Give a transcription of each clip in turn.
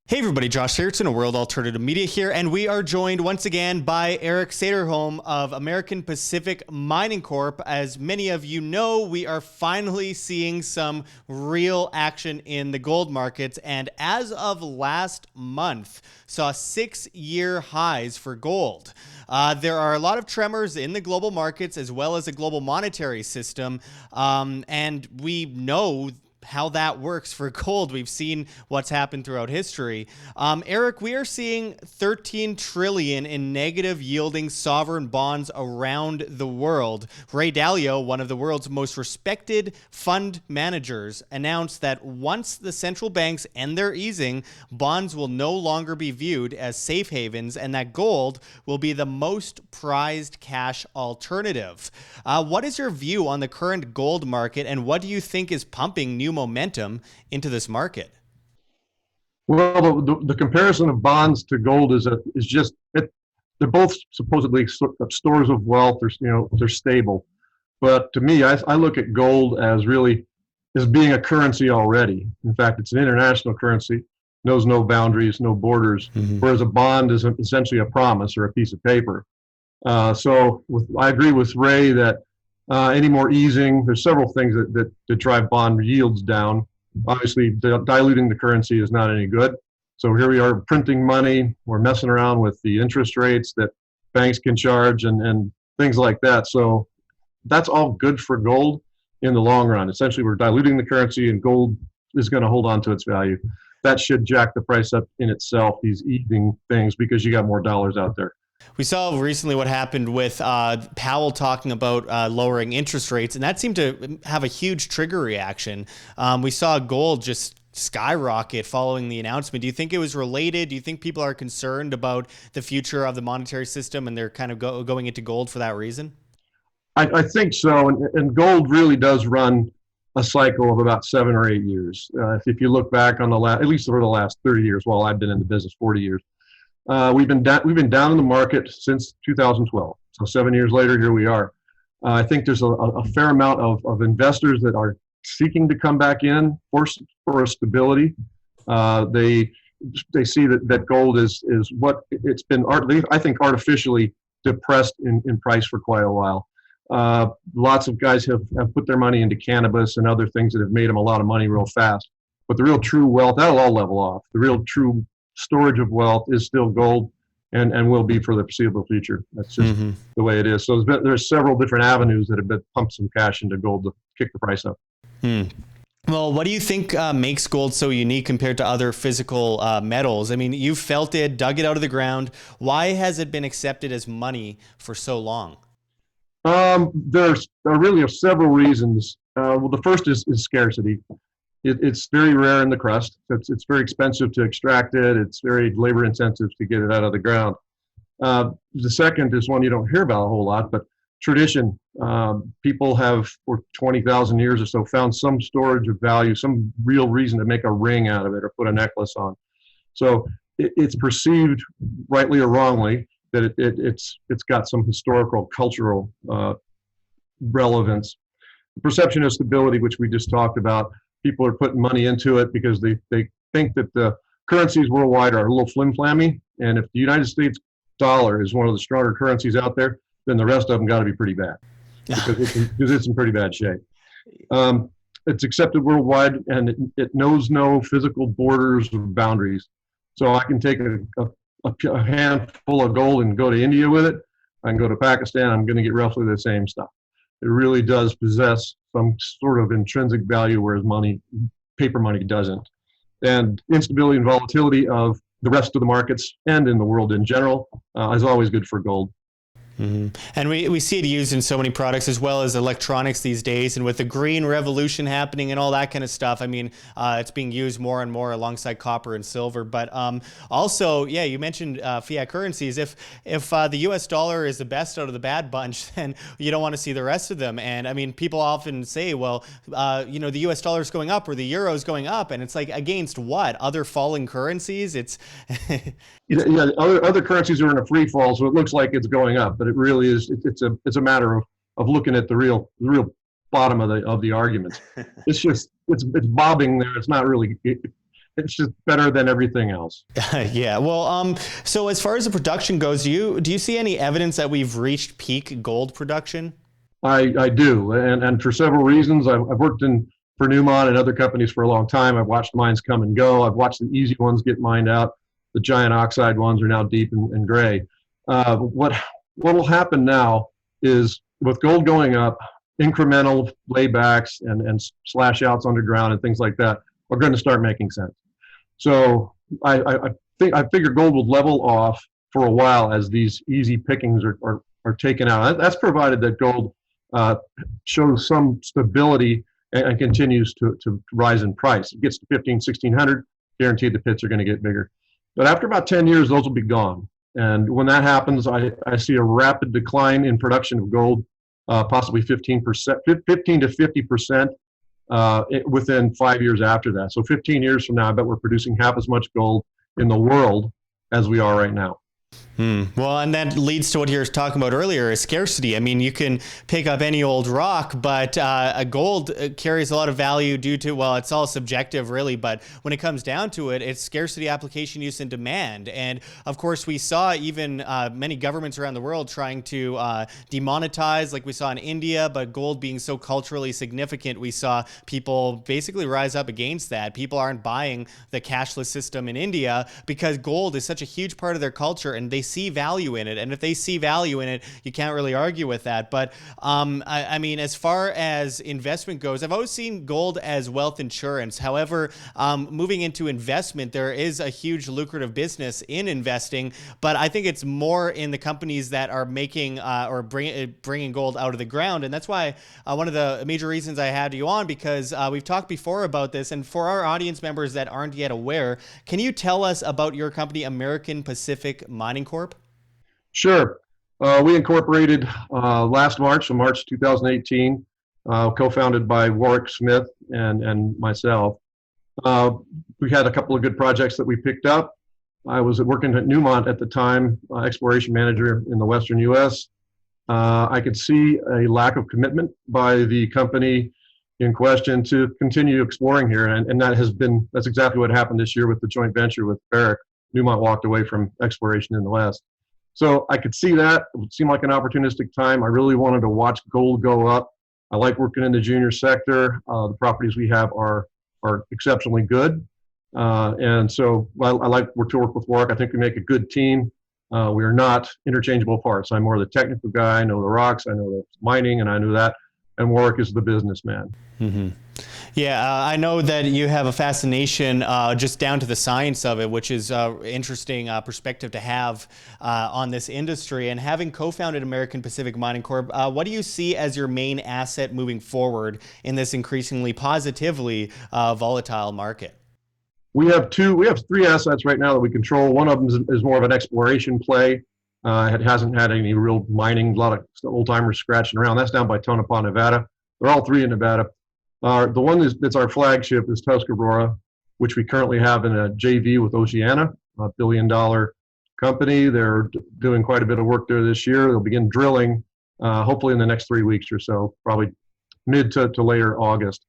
Hey everybody, Josh Sigurdson of World Alternative Media here, and we are joined once again by Eric Saderholm of American Pacific Mining Corp. As many of you know, we are finally seeing some real action in the gold markets, and as of last month, saw 6-year highs for gold. There are a lot of tremors in the global markets as well as the global monetary system, and we know how that works for gold. We've seen what's happened throughout history. Eric, we are seeing 13 trillion in negative yielding sovereign bonds around the world. Ray Dalio, one of the world's most respected fund managers, announced that once the central banks end their easing, bonds will no longer be viewed as safe havens and that gold will be the most prized cash alternative. What is your view on the current gold market, and what do you think is pumping new momentum into this market? Well, the comparison of bonds to gold is just they're both supposedly stores of wealth. They're stable, but to me, I look at gold as really as being a currency already. In fact, it's an international currency, knows no boundaries, no borders. Whereas a bond is essentially a promise or a piece of paper. I agree with Ray that any more easing, there's several things that drive bond yields down. Obviously, diluting the currency is not any good. So here we are printing money. We're messing around with the interest rates that banks can charge and things like that. So that's all good for gold in the long run. Essentially, we're diluting the currency and gold is going to hold on to its value. That should jack the price up in itself, these easing things, because you got more dollars out there. We saw recently what happened with Powell talking about lowering interest rates, and that seemed to have a huge trigger reaction. We saw gold just skyrocket following the announcement. Do you think it was related? Do you think people are concerned about the future of the monetary system and they're kind of going into gold for that reason? I think so, and gold really does run a cycle of about 7 or 8 years. If you look back on at least over the last 30 years, while I've been in the business 40 years. We've been down in the market since 2012. So 7 years later, here we are. I think there's a fair amount of investors that are seeking to come back in for a stability. They see that gold is what it's been, I think, artificially depressed in price for quite a while. Lots of guys have put their money into cannabis and other things that have made them a lot of money real fast. But the real true wealth, that'll all level off. The real true storage of wealth is still gold and will be for the foreseeable future. That's just the way it is. So there's several different avenues that have been pumped some cash into gold to kick the price up. Well, what do you think makes gold so unique compared to other physical metals? I mean, you've felt it, dug it out of the ground. Why has it been accepted as money for so long? There really several reasons. Well, the first is scarcity. It's very rare in the crust. It's very expensive to extract it. It's very labor intensive to get it out of the ground. The second is one you don't hear about a whole lot, but tradition. People have for 20,000 years or so found some storage of value, some real reason to make a ring out of it or put a necklace on. So it's perceived, rightly or wrongly, that it's got some historical, cultural relevance. The perception of stability, which we just talked about. People are putting money into it because they think that the currencies worldwide are a little flim-flammy, and if the United States dollar is one of the stronger currencies out there, then the rest of them got to be pretty bad because it's in pretty bad shape. It's accepted worldwide, and it knows no physical borders or boundaries. So I can take a handful of gold and go to India with it. I can go to Pakistan. I'm going to get roughly the same stuff. It really does possess some sort of intrinsic value, whereas paper money doesn't. And instability and volatility of the rest of the markets and in the world in general is always good for gold. And we see it used in so many products as well as electronics these days. And with the green revolution happening and all that kind of stuff, I mean, it's being used more and more alongside copper and silver. But also, yeah, you mentioned fiat currencies. If the US dollar is the best out of the bad bunch, then you don't want to see the rest of them. And I mean, people often say, well, the US dollar is going up or the euro is going up. And it's like, against what? Other falling currencies? It's other currencies are in a free fall, so it looks like it's going up, but it really is. It's a matter of looking at the real bottom of the argument. It's bobbing there. It's not really it's just better than everything else. Yeah. Well, so as far as the production goes, do you see any evidence that we've reached peak gold production? I do, and for several reasons. I've worked for Newmont and other companies for a long time. I've watched mines come and go. I've watched the easy ones get mined out. The giant oxide ones are now deep and gray. What will happen now is with gold going up, incremental laybacks and slash outs underground and things like that are going to start making sense. So I figure gold will level off for a while as these easy pickings are taken out. That's provided that gold shows some stability and continues to rise in price. It gets to 1600, guaranteed the pits are going to get bigger. But after about 10 years, those will be gone. And when that happens, I see a rapid decline in production of gold, possibly 15%, 15 to 50% within 5 years after that. So 15 years from now, I bet we're producing half as much gold in the world as we are right now. Well, and that leads to what you were talking about earlier, is scarcity. I mean, you can pick up any old rock, but a gold carries a lot of value due to, well, it's all subjective really, but when it comes down to it, it's scarcity, application, use, and demand. And of course, we saw even many governments around the world trying to demonetize, like we saw in India, but gold being so culturally significant, we saw people basically rise up against that. People aren't buying the cashless system in India because gold is such a huge part of their culture, and they see value in it. And if they see value in it, you can't really argue with that. But I mean, as far as investment goes, I've always seen gold as wealth insurance. However, moving into investment, there is a huge lucrative business in investing, but I think it's more in the companies that are making or bringing gold out of the ground. And that's why one of the major reasons I had you on, because we've talked before about this. And for our audience members that aren't yet aware, can you tell us about your company, American Pacific Mining Corp? Sure. We incorporated last March, so March 2018, co-founded by Warwick Smith and myself. We had a couple of good projects that we picked up. I was working at Newmont at the time, exploration manager in the Western U.S. I could see a lack of commitment by the company in question to continue exploring here, and that's exactly what happened this year with the joint venture with Barrick. Newmont walked away from exploration in the West. So I could see that. It seemed like an opportunistic time. I really wanted to watch gold go up. I like working in the junior sector. The properties we have are exceptionally good. And so I like to work with Warwick. I think we make a good team. We are not interchangeable parts. I'm more the technical guy. I know the rocks. I know the mining, and I know that. And Warwick is the businessman. Mm-hmm. Yeah, I know that you have a fascination just down to the science of it, which is interesting perspective to have on this industry. And having co-founded American Pacific Mining Corp, what do you see as your main asset moving forward in this increasingly positively volatile market? We have three assets right now that we control. One of them is more of an exploration play. It hasn't had any real mining, a lot of old timers scratching around. That's down by Tonopah, Nevada. They're all three in Nevada. The one that's our flagship is Tuscarora, which we currently have in a JV with Oceana, a billion-dollar company. They're doing quite a bit of work there this year. They'll begin drilling hopefully in the next 3 weeks or so, probably mid to later August,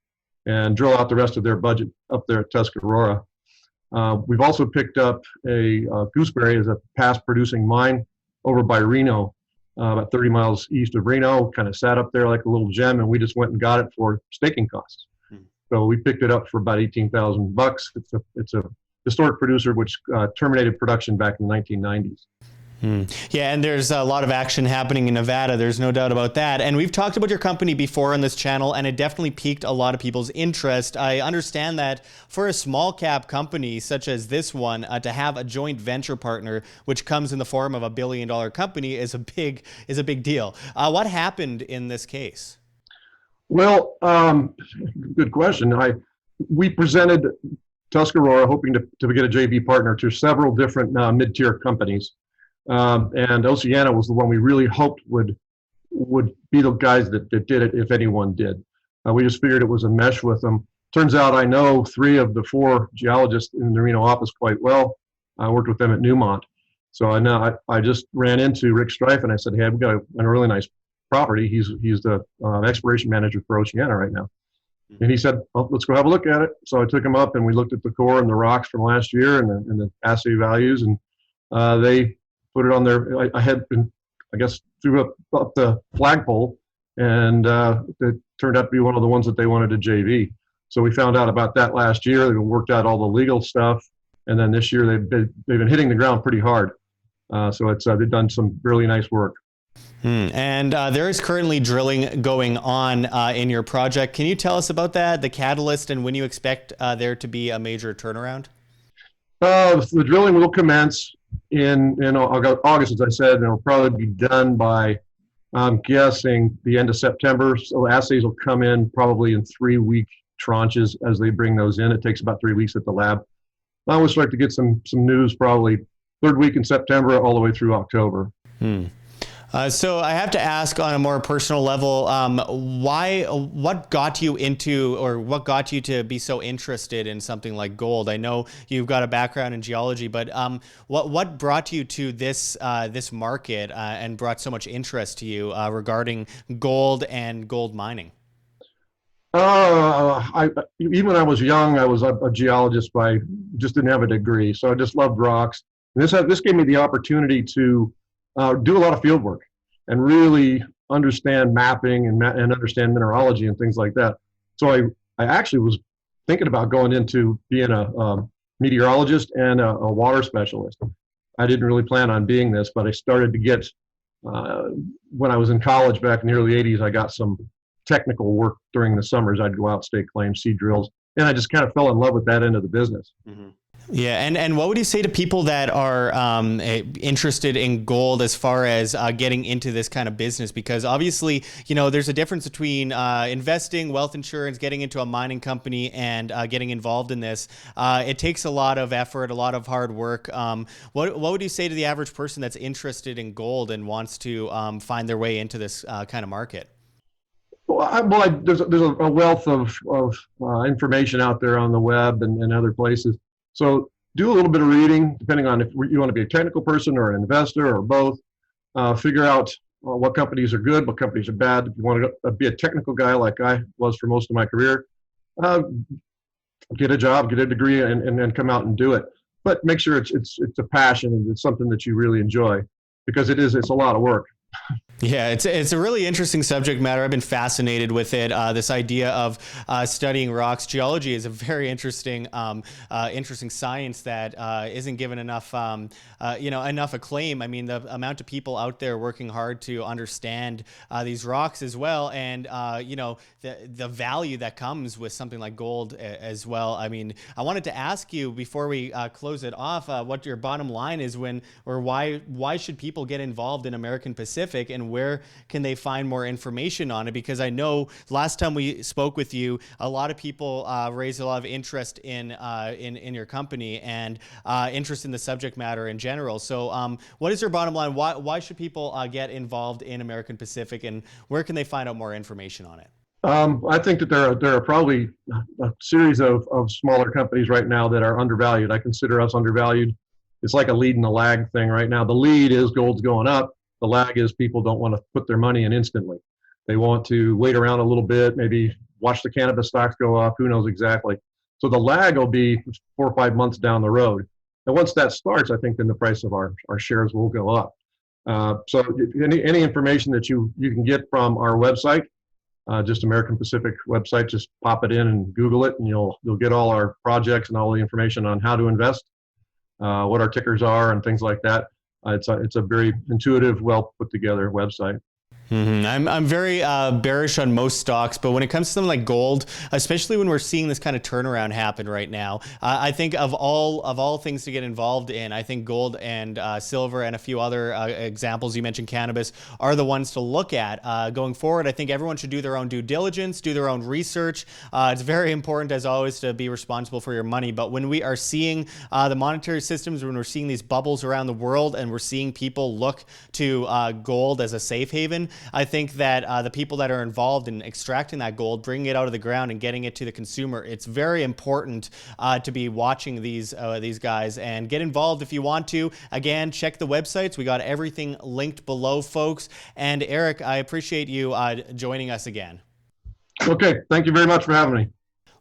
and drill out the rest of their budget up there at Tuscarora. We've also picked up a Gooseberry as a past-producing mine over by Reno, about 30 miles east of Reno, kind of sat up there like a little gem, and we just went and got it for staking costs. So we picked it up for about $18,000. It's a historic producer which terminated production back in the 1990s. Yeah, and there's a lot of action happening in Nevada. There's no doubt about that. And we've talked about your company before on this channel, and it definitely piqued a lot of people's interest. I understand that for a small cap company such as this one, to have a joint venture partner, which comes in the form of $1 billion company, is a big deal. What happened in this case? Well, good question. We presented Tuscarora hoping to get a JV partner to several different mid-tier companies. And Oceana was the one we really hoped would be the guys that did it, if anyone did. We just figured it was a mesh with them. Turns out I know 3 of the 4 geologists in the Reno office quite well. I worked with them at Newmont. So I just ran into Rick Strife and I said, hey, we've got a really nice property. He's the exploration manager for Oceana right now. And he said, well, let's go have a look at it. So I took him up and we looked at the core and the rocks from last year and the assay values. And they put it on there. I had been, I guess, threw up the flagpole, and it turned out to be one of the ones that they wanted to JV. So we found out about that last year. They worked out all the legal stuff. And then this year they've been hitting the ground pretty hard. So they've done some really nice work. And there is currently drilling going on in your project. Can you tell us about that, the catalyst, and when you expect there to be a major turnaround? The drilling will commence in August, as I said, and it'll probably be done by, I'm guessing, the end of September. So assays will come in probably in 3-week tranches as they bring those in. It takes about 3 weeks at the lab. I always like to get some news probably third week in September all the way through October. So I have to ask on a more personal level, what got you into, or what got you to be so interested in something like gold? I know you've got a background in geology, but what brought you to this market and brought so much interest to you regarding gold and gold mining? Even when I was young, I was a geologist just didn't have a degree, so I just loved rocks. And this gave me the opportunity to do a lot of field work and really understand mapping and understand mineralogy and things like that. So I actually was thinking about going into being a meteorologist and a water specialist. I didn't really plan on being this, but I started to get, when I was in college back in the early 80s, I got some technical work during the summers. I'd go out, stake claims, see drills, and I just kind of fell in love with that end of the business. Mm-hmm. Yeah, and what would you say to people that are interested in gold as far as getting into this kind of business? Because obviously, there's a difference between investing, wealth insurance, getting into a mining company, and getting involved in this. It takes a lot of effort, a lot of hard work. What would you say to the average person that's interested in gold and wants to find their way into this kind of market? There's a wealth of information out there on the web and other places. So do a little bit of reading, depending on if you want to be a technical person or an investor or both. Figure out what companies are good, what companies are bad. If you want to be a technical guy like I was for most of my career, get a job, get a degree, and then come out and do it. But make sure it's a passion and it's something that you really enjoy, because it's a lot of work. Yeah, it's a really interesting subject matter. I've been fascinated with it. This idea of studying rocks. Geology is a very interesting science that isn't given enough enough acclaim. I mean, the amount of people out there working hard to understand these rocks as well, and the value that comes with something like gold as well. I mean, I wanted to ask you before we close it off what your bottom line is why should people get involved in American Pacific, and where can they find more information on it? Because I know last time we spoke with you, a lot of people raised a lot of interest in your company and interest in the subject matter in general. So what is your bottom line? Why should people get involved in American Pacific, and where can they find out more information on it? I think that there are probably a series of smaller companies right now that are undervalued. I consider us undervalued. It's like a lead and a lag thing right now. The lead is gold's going up. The lag is people don't want to put their money in instantly. They want to wait around a little bit, maybe watch the cannabis stocks go up, who knows exactly. So the lag will be 4 or 5 months down the road. And once that starts, I think then the price of our shares will go up. So any information that you can get from our website, just American Pacific website, just pop it in and Google it, and you'll get all our projects and all the information on how to invest, what our tickers are and things like that. It's a very intuitive, well put together website. Mm-hmm. I'm very bearish on most stocks, but when it comes to something like gold, especially when we're seeing this kind of turnaround happen right now, I think of all things to get involved in, I think gold and silver and a few other examples you mentioned, cannabis, are the ones to look at going forward. I think everyone should do their own due diligence, do their own research. It's very important, as always, to be responsible for your money. But when we are seeing the monetary systems, when we're seeing these bubbles around the world, and we're seeing people look to gold as a safe haven, I think that the people that are involved in extracting that gold, bringing it out of the ground and getting it to the consumer, it's very important to be watching these guys and get involved if you want to. Again, check the websites. We got everything linked below, folks. And Eric, I appreciate you joining us again. Okay, thank you very much for having me.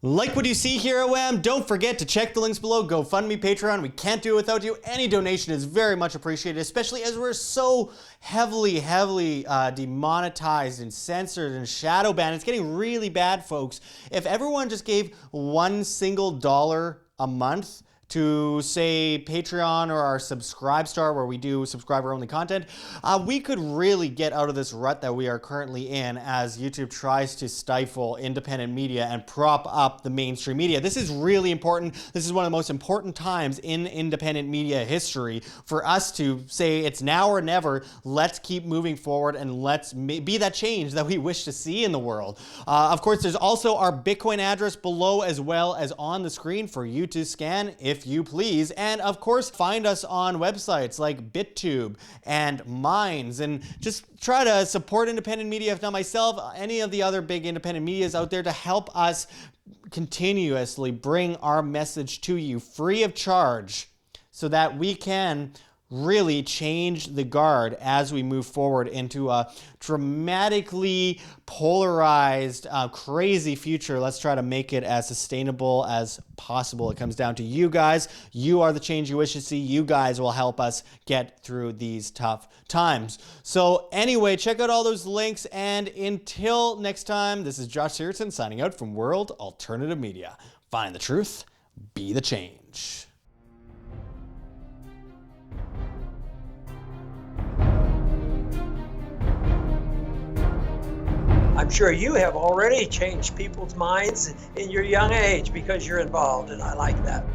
Like what you see here at WAM, don't forget to check the links below. GoFundMe, Patreon, we can't do it without you. Any donation is very much appreciated, especially as we're so heavily demonetized and censored and shadow banned. It's getting really bad, folks. If everyone just gave $1 single a month to, say, Patreon or our Subscribestar, where we do subscriber-only content, we could really get out of this rut that we are currently in as YouTube tries to stifle independent media and prop up the mainstream media. This is really important. This is one of the most important times in independent media history for us to say it's now or never. Let's keep moving forward and let's be that change that we wish to see in the world. Of course, there's also our Bitcoin address below as well as on the screen for you to scan if you please. And of course, find us on websites like BitTube and Minds, and just try to support independent media, if not myself, any of the other big independent medias out there, to help us continuously bring our message to you free of charge so that we can really change the guard as we move forward into a dramatically polarized, crazy future. Let's try to make it as sustainable as possible. It comes down to you guys. You are the change you wish to see. You guys will help us get through these tough times. So anyway, check out all those links. And until next time, this is Josh Sigurdson signing out from World Alternative Media. Find the truth, be the change. I'm sure you have already changed people's minds in your young age because you're involved, and I like that.